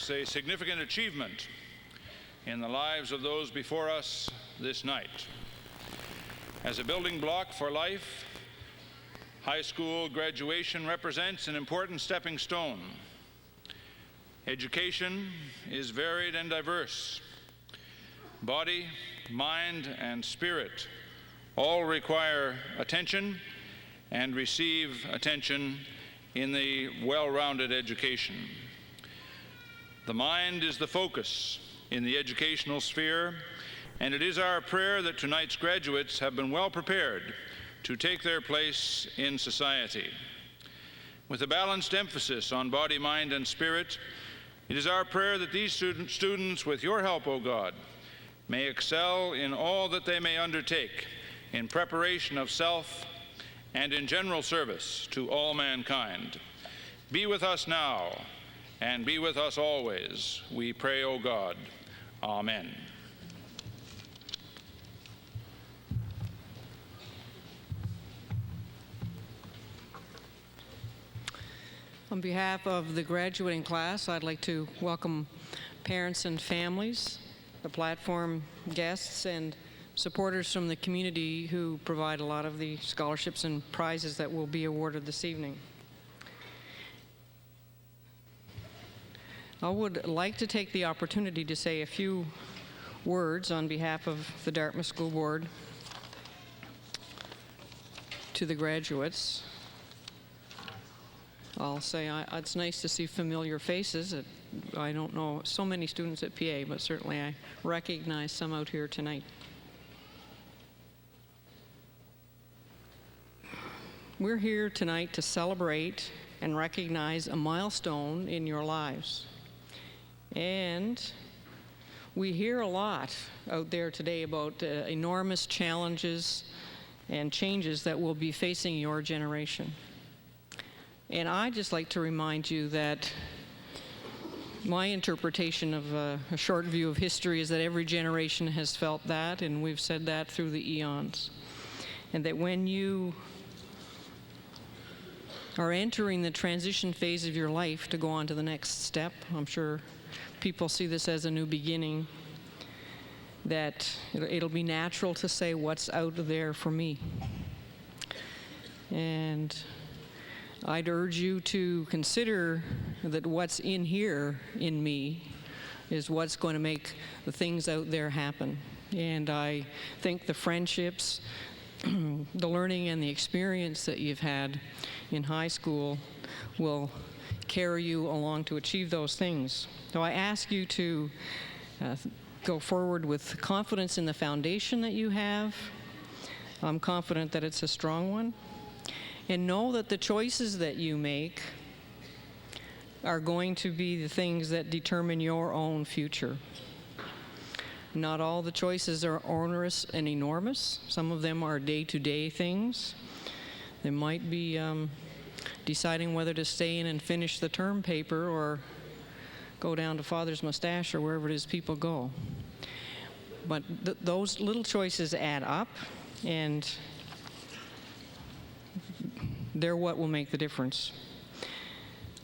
marks a significant achievement in the lives of those before us this night. As a building block for life, high school graduation represents an important stepping stone. Education is varied and diverse. Body, mind, and spirit all require attention and receive attention in the well-rounded education. The mind is the focus in the educational sphere, and it is our prayer that tonight's graduates have been well prepared to take their place in society. With a balanced emphasis on body, mind, and spirit, it is our prayer that these students, with your help, O God, may excel in all that they may undertake in preparation of self and in general service to all mankind. Be with us now and be with us always, we pray, O God. Amen. On behalf of the graduating class, I'd like to welcome parents and families, the platform guests, and supporters from the community who provide a lot of the scholarships and prizes that will be awarded this evening. I would like to take the opportunity to say a few words on behalf of the Dartmouth School Board to the graduates. I'll say it's nice to see familiar faces. I don't know so many students at PA, but certainly I recognize some out here tonight. We're here tonight to celebrate and recognize a milestone in your lives. And we hear a lot out there today about enormous challenges and changes that will be facing your generation. And I'd just like to remind you that my interpretation of a short view of history is that every generation has felt that, and we've said that through the eons. And that when you are entering the transition phase of your life to go on to the next step, I'm sure people see this as a new beginning, that it'll be natural to say, what's out there for me? And I'd urge you to consider that what's in here in me is what's going to make the things out there happen. And I think the friendships, the learning and the experience that you've had in high school will carry you along to achieve those things. So I ask you to go forward with confidence in the foundation that you have. I'm confident that it's a strong one. And know that the choices that you make are going to be the things that determine your own future. Not all the choices are onerous and enormous. Some of them are day-to-day things. They might be deciding whether to stay in and finish the term paper or go down to Father's Mustache or wherever it is people go. But those little choices add up, and they're what will make the difference.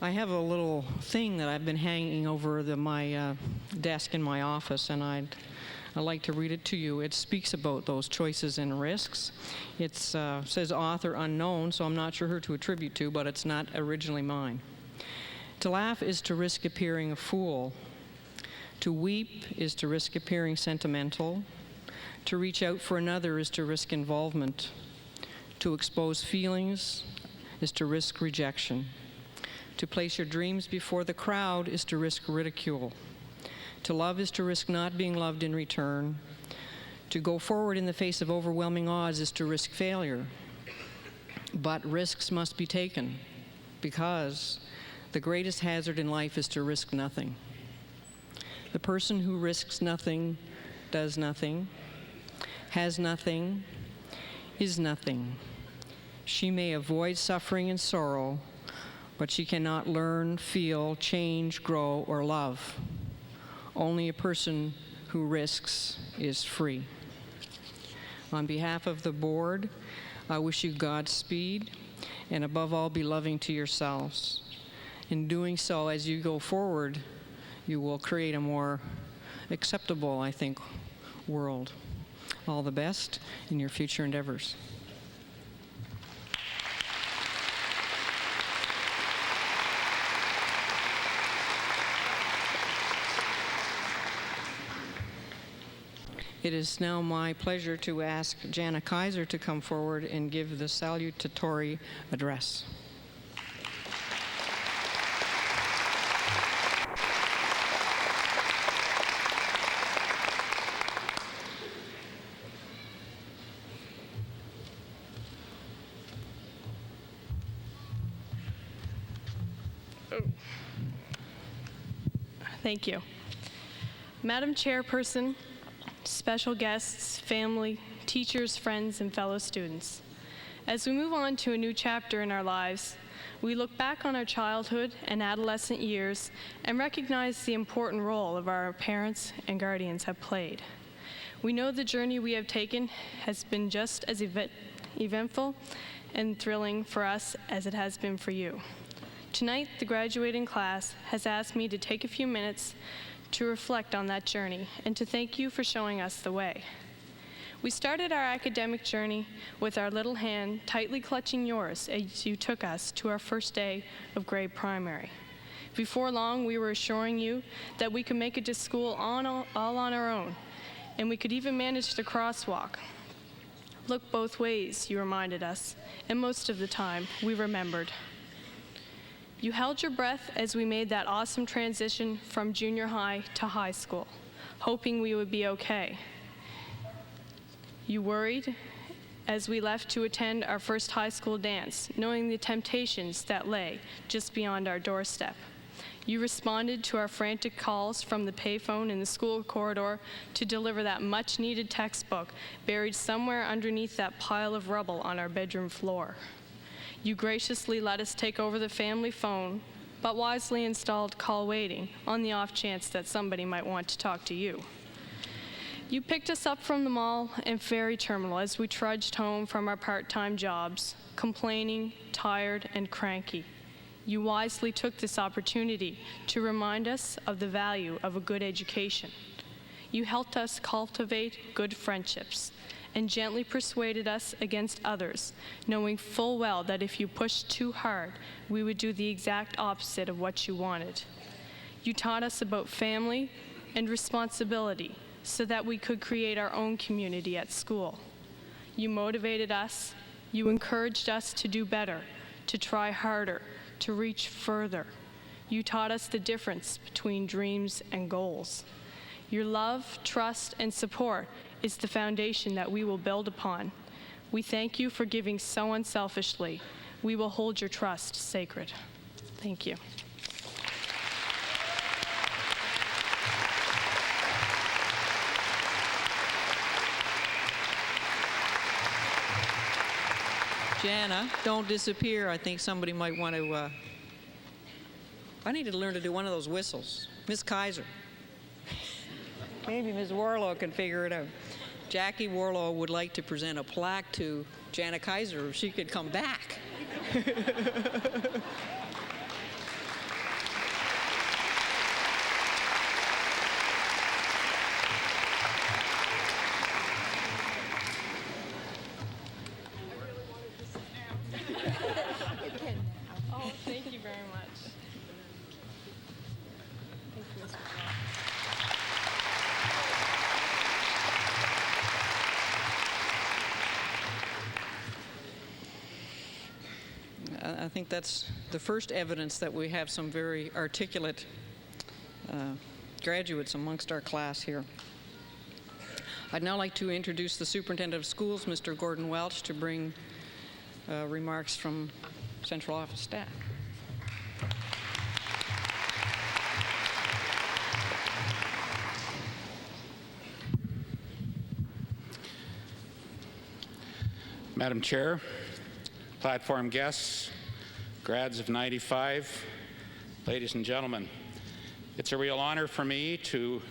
I have a little thing that I've been hanging over my desk in my office, and I'd like to read it to you. It speaks about those choices and risks. It says author unknown, so I'm not sure who to attribute to, but it's not originally mine. To laugh is to risk appearing a fool. To weep is to risk appearing sentimental. To reach out for another is to risk involvement. To expose feelings is to risk rejection. To place your dreams before the crowd is to risk ridicule. To love is to risk not being loved in return. To go forward in the face of overwhelming odds is to risk failure. But risks must be taken, because the greatest hazard in life is to risk nothing. The person who risks nothing does nothing, has nothing, is nothing. She may avoid suffering and sorrow, but she cannot learn, feel, change, grow, or love. Only a person who risks is free. On behalf of the board, I wish you Godspeed, and above all, be loving to yourselves. In doing so, as you go forward you will create a more acceptable, I think, world. All the best in your future endeavors. It is now my pleasure to ask Jana Kaiser to come forward and give the salutatory address. Thank you. Madam Chairperson, special guests, family, teachers, friends, and fellow students. As we move on to a new chapter in our lives, we look back on our childhood and adolescent years and recognize the important role of our parents and guardians have played. We know the journey we have taken has been just as eventful and thrilling for us as it has been for you. Tonight, the graduating class has asked me to take a few minutes to reflect on that journey and to thank you for showing us the way. We started our academic journey with our little hand tightly clutching yours as you took us to our first day of grade primary. Before long, we were assuring you that we could make it to school all on our own, and we could even manage the crosswalk. Look both ways, you reminded us, and most of the time, we remembered. You held your breath as we made that awesome transition from junior high to high school, hoping we would be okay. You worried as we left to attend our first high school dance, knowing the temptations that lay just beyond our doorstep. You responded to our frantic calls from the payphone in the school corridor to deliver that much-needed textbook buried somewhere underneath that pile of rubble on our bedroom floor. You graciously let us take over the family phone, but wisely installed call waiting on the off chance that somebody might want to talk to you. You picked us up from the mall and ferry terminal as we trudged home from our part-time jobs, complaining, tired, and cranky. You wisely took this opportunity to remind us of the value of a good education. You helped us cultivate good friendships and gently persuaded us against others, knowing full well that if you pushed too hard, we would do the exact opposite of what you wanted. You taught us about family and responsibility so that we could create our own community at school. You motivated us, you encouraged us to do better, to try harder, to reach further. You taught us the difference between dreams and goals. Your love, trust, and support is the foundation that we will build upon. We thank you for giving so unselfishly. We will hold your trust sacred. Thank you. Jana, don't disappear. I think somebody might want to, I need to learn to do one of those whistles. Miss Kaiser. Maybe Ms. Warlow can figure it out. Jackie Warlow would like to present a plaque to Jana Kaiser if she could come back. Oh, thank you very much. Thank you, Mr. I think that's the first evidence that we have some very articulate graduates amongst our class here. I'd now like to introduce the Superintendent of Schools, Mr. Gordon Welch, to bring remarks from Central Office staff. Madam Chair, platform guests, grads of 95, ladies and gentlemen, it's a real honor for me to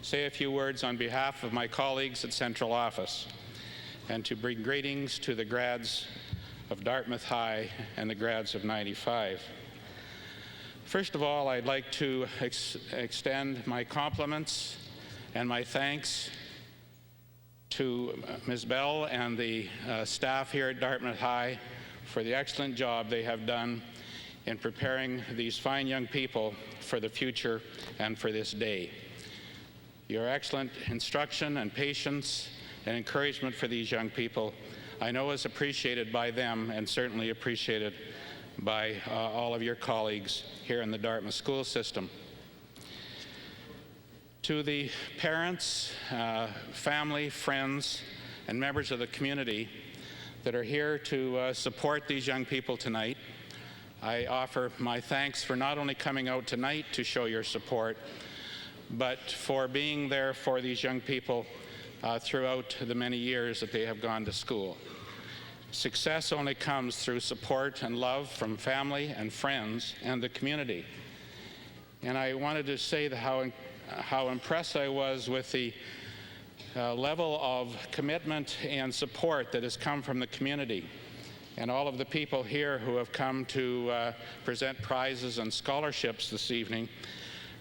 say a few words on behalf of my colleagues at Central Office and to bring greetings to the grads of Dartmouth High and the grads of 95. First of all, I'd like to extend my compliments and my thanks to Ms. Bell and the staff here at Dartmouth High for the excellent job they have done in preparing these fine young people for the future and for this day. Your excellent instruction and patience and encouragement for these young people, I know, is appreciated by them and certainly appreciated by all of your colleagues here in the Dartmouth school system. To the parents, family, friends, and members of the community that are here to support these young people tonight, I offer my thanks for not only coming out tonight to show your support, but for being there for these young people throughout the many years that they have gone to school. Success only comes through support and love from family and friends and the community. And I wanted to say how impressed I was with the level of commitment and support that has come from the community and all of the people here who have come to present prizes and scholarships this evening.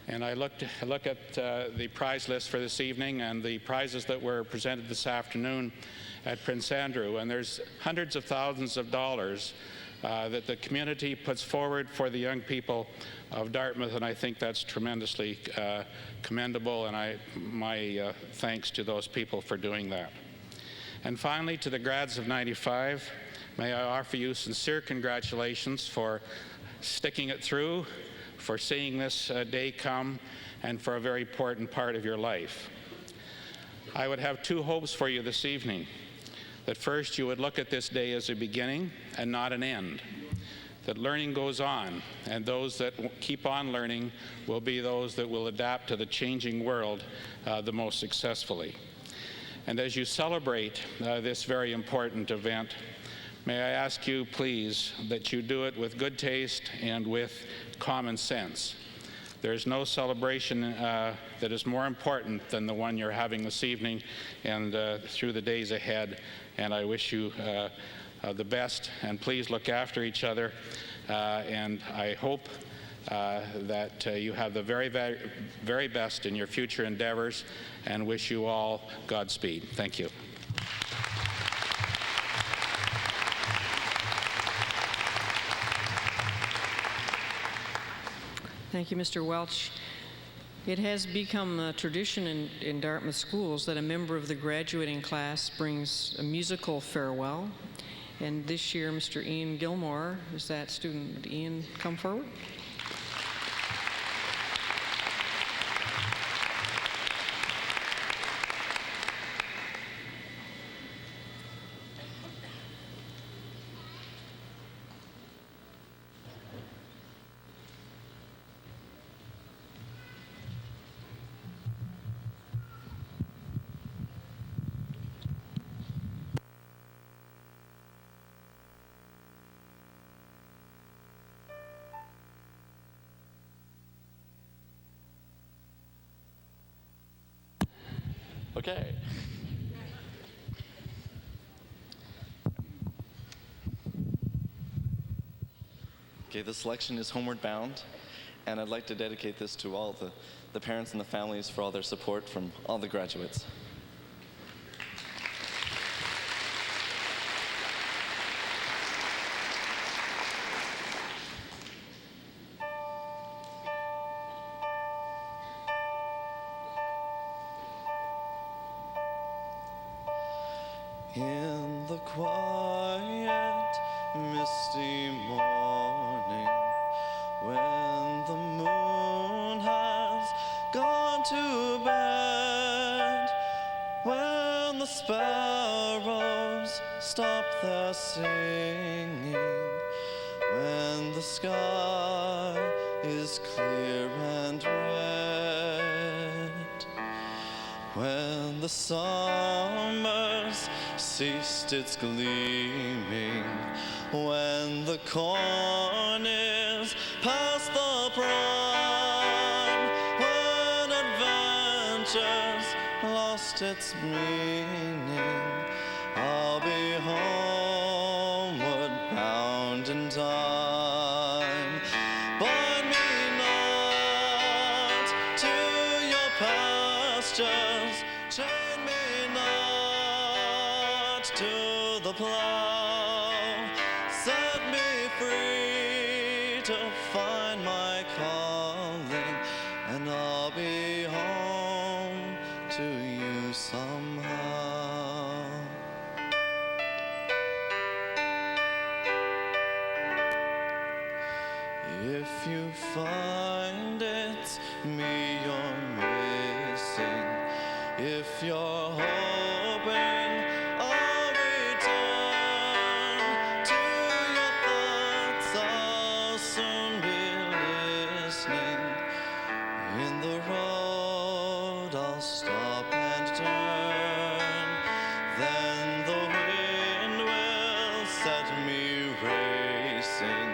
And I look at the prize list for this evening and the prizes that were presented this afternoon at Prince Andrew, and there's hundreds of thousands of dollars that the community puts forward for the young people of Dartmouth, and I think that's tremendously commendable, and my thanks to those people for doing that. And finally, to the grads of 95, may I offer you sincere congratulations for sticking it through, for seeing this day come, and for a very important part of your life. I would have two hopes for you this evening. That first, you would look at this day as a beginning and not an end. That learning goes on, and those that keep on learning will be those that will adapt to the changing world the most successfully. And as you celebrate this very important event, may I ask you, please, that you do it with good taste and with common sense. There's no celebration that is more important than the one you're having this evening and through the days ahead. And I wish you the best, and please look after each other. And I hope that you have the very, very, very best in your future endeavors, and wish you all Godspeed. Thank you. Thank you, Mr. Welch. It has become a tradition in Dartmouth schools that a member of the graduating class brings a musical farewell. And this year, Mr. Ian Gilmore, is that student? Would Ian come forward? Okay. Okay, this selection is Homeward Bound, and I'd like to dedicate this to all the parents and the families for all their support from all the graduates. In the quiet, misty morning, when the moon has gone to bed, when the sparrows stop their singing, when the sky is clear and red, when the summer's ceased its gleaming, when the corn is past the prime, when adventure's lost its meaning, I'll be homeward bound in time. Bind me to your pastures. Chain me not to the plow. Set me free to find my calling, and I'll be home to you somehow. If you find it's me you're missing, if you're hoping I'll return to your thoughts, I'll soon be listening. In the road I'll stop and turn, then the wind will set me racing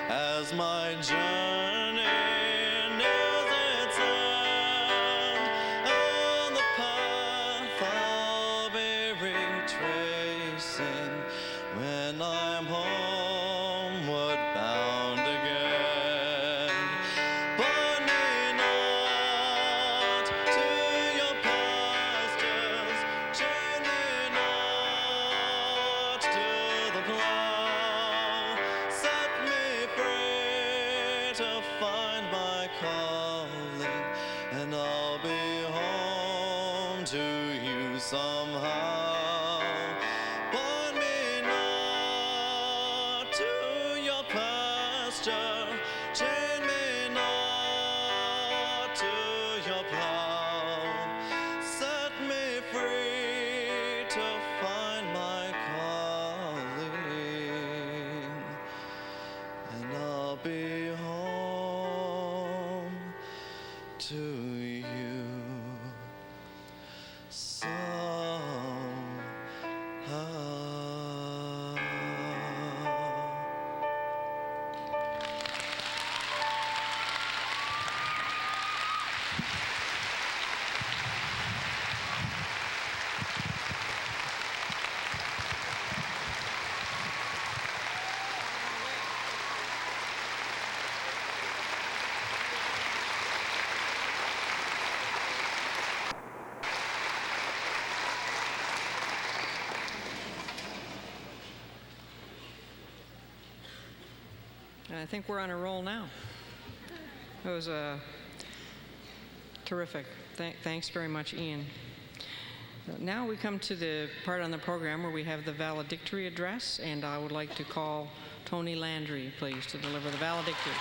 as my journey nears its end, and the path I'll be retracing when I'm homeward bound again. Bind me not to your pastures, chain me not to the plow. Set me free to find my calling, and I'll be home to you somehow. Bind me not to your pasture, chain me not to your plow. Set me free to find my calling, and I'll be home to you somehow. And I think we're on a roll now. It was terrific. Thanks very much, Ian. Now we come to the part on the program where we have the valedictory address, and I would like to call Tony Landry, please, to deliver the valedictory.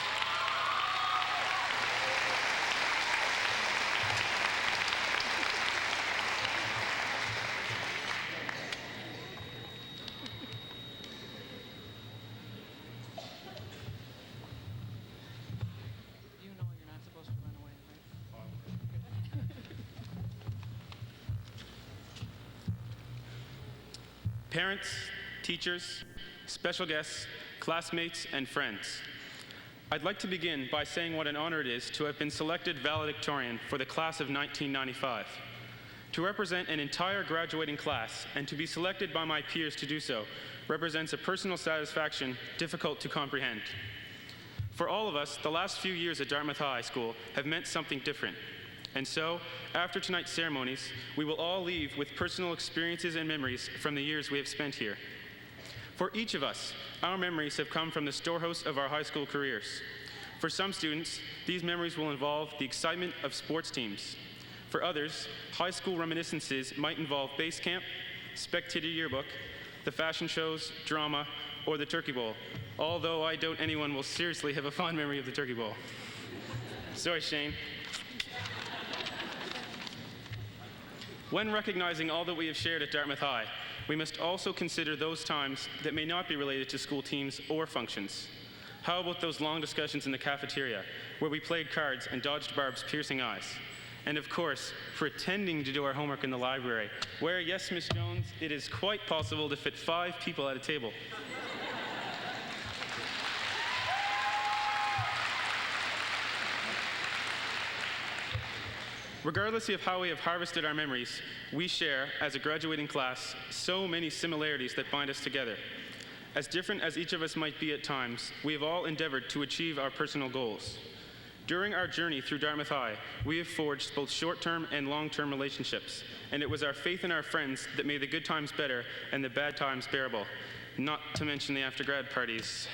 You know you're not supposed to run away, right? Parents, teachers, special guests, classmates, and friends. I'd like to begin by saying what an honor it is to have been selected valedictorian for the class of 1995. To represent an entire graduating class and to be selected by my peers to do so represents a personal satisfaction difficult to comprehend. For all of us, the last few years at Dartmouth High School have meant something different. And so, after tonight's ceremonies, we will all leave with personal experiences and memories from the years we have spent here. For each of us, our memories have come from the storehouse of our high school careers. For some students, these memories will involve the excitement of sports teams. For others, high school reminiscences might involve base camp, spectator yearbook, the fashion shows, drama, or the Turkey Bowl, although I doubt anyone will seriously have a fond memory of the Turkey Bowl. Sorry, Shane. When recognizing all that we have shared at Dartmouth High, we must also consider those times that may not be related to school teams or functions. How about those long discussions in the cafeteria, where we played cards and dodged Barb's piercing eyes? And of course, pretending to do our homework in the library, where, yes, Miss Jones, it is quite possible to fit 5 people at a table. Regardless of how we have harvested our memories, we share, as a graduating class, so many similarities that bind us together. As different as each of us might be at times, we have all endeavored to achieve our personal goals. During our journey through Dartmouth High, we have forged both short-term and long-term relationships, and it was our faith in our friends that made the good times better and the bad times bearable, not to mention the after-grad parties.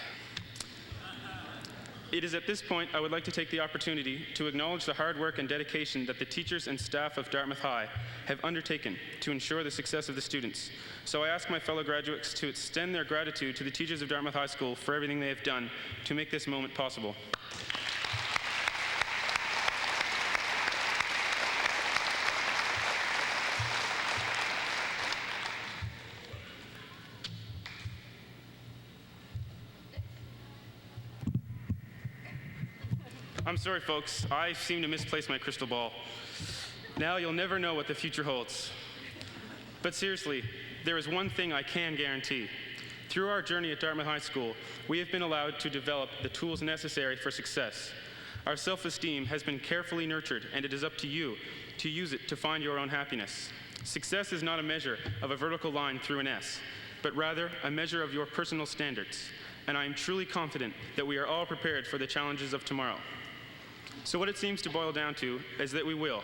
It is at this point I would like to take the opportunity to acknowledge the hard work and dedication that the teachers and staff of Dartmouth High have undertaken to ensure the success of the students. So I ask my fellow graduates to extend their gratitude to the teachers of Dartmouth High School for everything they have done to make this moment possible. I'm sorry, folks. I seem to misplace my crystal ball. Now you'll never know what the future holds. But seriously, there is one thing I can guarantee. Through our journey at Dartmouth High School, we have been allowed to develop the tools necessary for success. Our self-esteem has been carefully nurtured, and it is up to you to use it to find your own happiness. Success is not a measure of a vertical line through an S, but rather a measure of your personal standards. And I am truly confident that we are all prepared for the challenges of tomorrow. So what it seems to boil down to is that we will,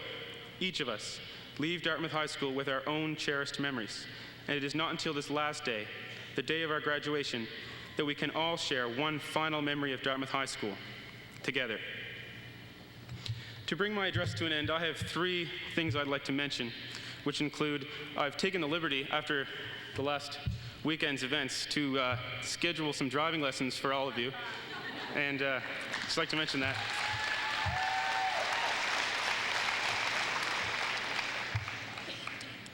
each of us, leave Dartmouth High School with our own cherished memories. And it is not until this last day, the day of our graduation, that we can all share one final memory of Dartmouth High School together. To bring my address to an end, I have 3 things I'd like to mention, which include I've taken the liberty after the last weekend's events to schedule some driving lessons for all of you. And just like to mention that.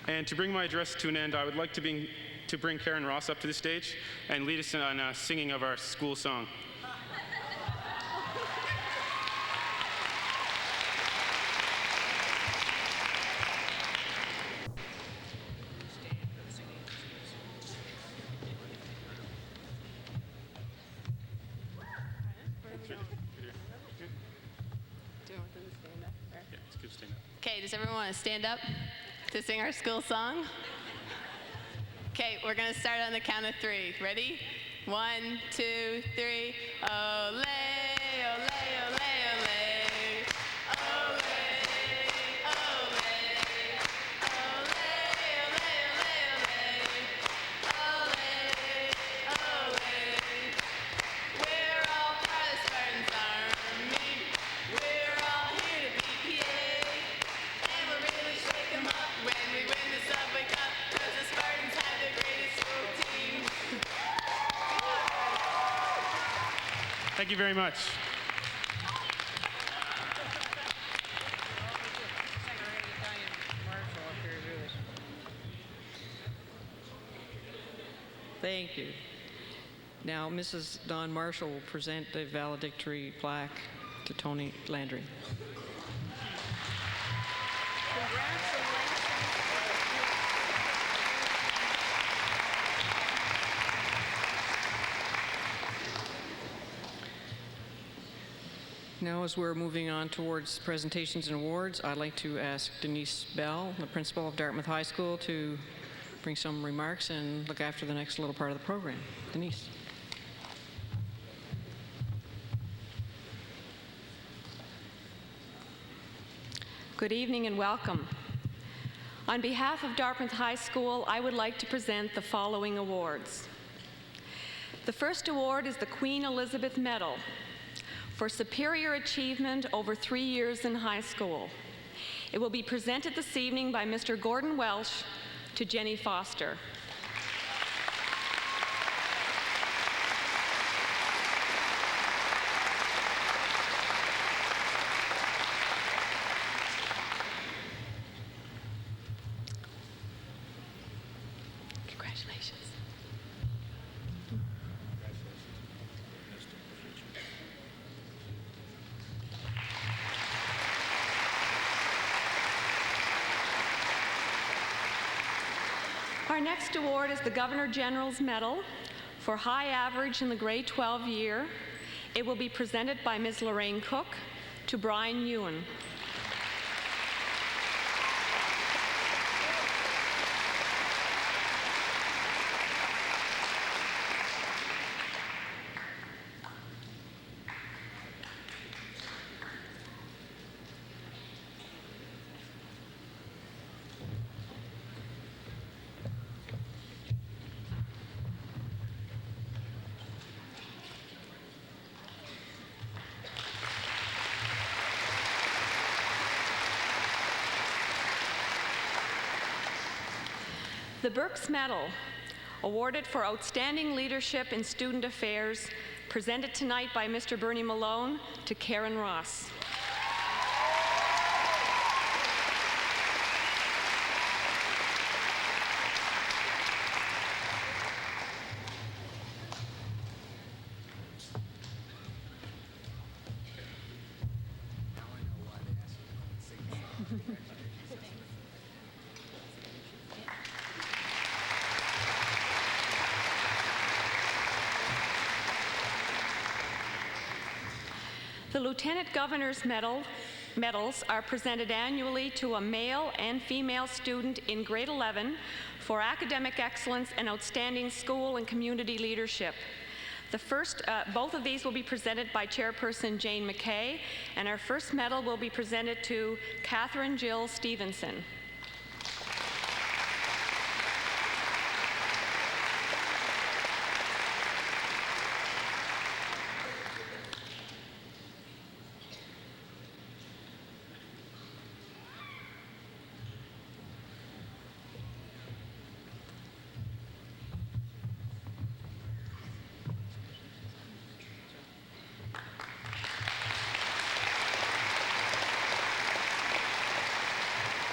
And to bring my address to an end, I would like to bring Karen Ross up to the stage and lead us in singing of our school song. Okay, does everyone want to stand up to sing our school song? Okay, we're going to start on the count of 3. Ready? 1, 2, 3. Ole, ole, ole, ole. Ole, ole. Ole, ole, ole, ole. Ole, ole. We're all part of Spartan's Army. We're all here to beat PA. And we'll really shake them up when we win the Subway Cup, 'cause the Spartans have the greatest school team. Thank you very much. Thank you. Now, Mrs. Dawn Marshall will present the valedictory plaque to Tony Landry. Now, as we're moving on towards presentations and awards, I'd like to ask Denise Bell, the principal of Dartmouth High School, to bring some remarks and look after the next little part of the program. Denise. Good evening and welcome. On behalf of Dartmouth High School, I would like to present the following awards. The first award is the Queen Elizabeth Medal for superior achievement over 3 years in high school. It will be presented this evening by Mr. Gordon Welsh to Jenny Foster. Congratulations. Our next award is the Governor General's Medal for high average in the grade 12 year. It will be presented by Ms. Lorraine Cook to Brian Ewan. The Burks Medal, awarded for outstanding leadership in student affairs, presented tonight by Mr. Bernie Malone to Karen Ross. The Lieutenant Governor's medals are presented annually to a male and female student in grade 11 for academic excellence and outstanding school and community leadership. Both of these will be presented by Chairperson Jane McKay, and our first medal will be presented to Catherine Jill Stevenson.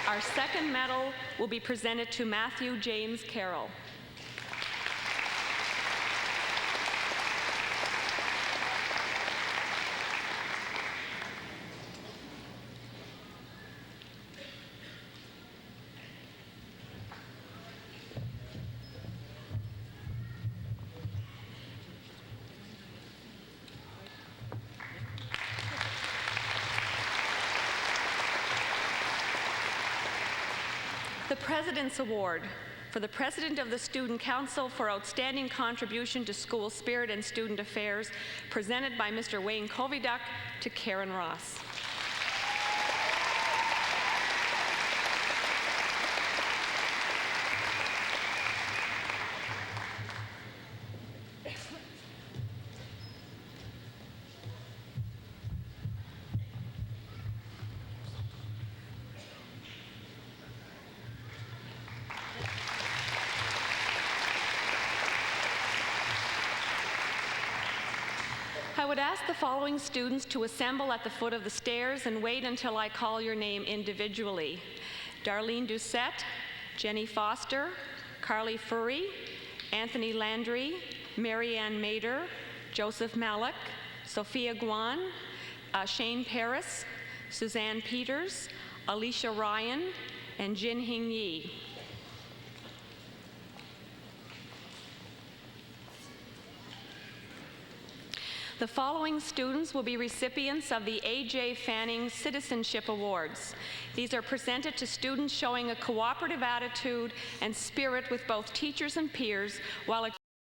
Our second medal will be presented to Matthew James Carroll. The President's Award for the President of the Student Council for outstanding contribution to school spirit and student affairs, presented by Mr. Wayne Koviduck to Karen Ross. I would ask the following students to assemble at the foot of the stairs and wait until I call your name individually. Darlene Doucette, Jenny Foster, Carly Furry, Anthony Landry, Marianne Mader, Joseph Malik, Sophia Guan, Shane Paris, Suzanne Peters, Alicia Ryan, and Jin Hing Yi. The following students will be recipients of the A.J. Fanning Citizenship Awards. These are presented to students showing a cooperative attitude and spirit with both teachers and peers while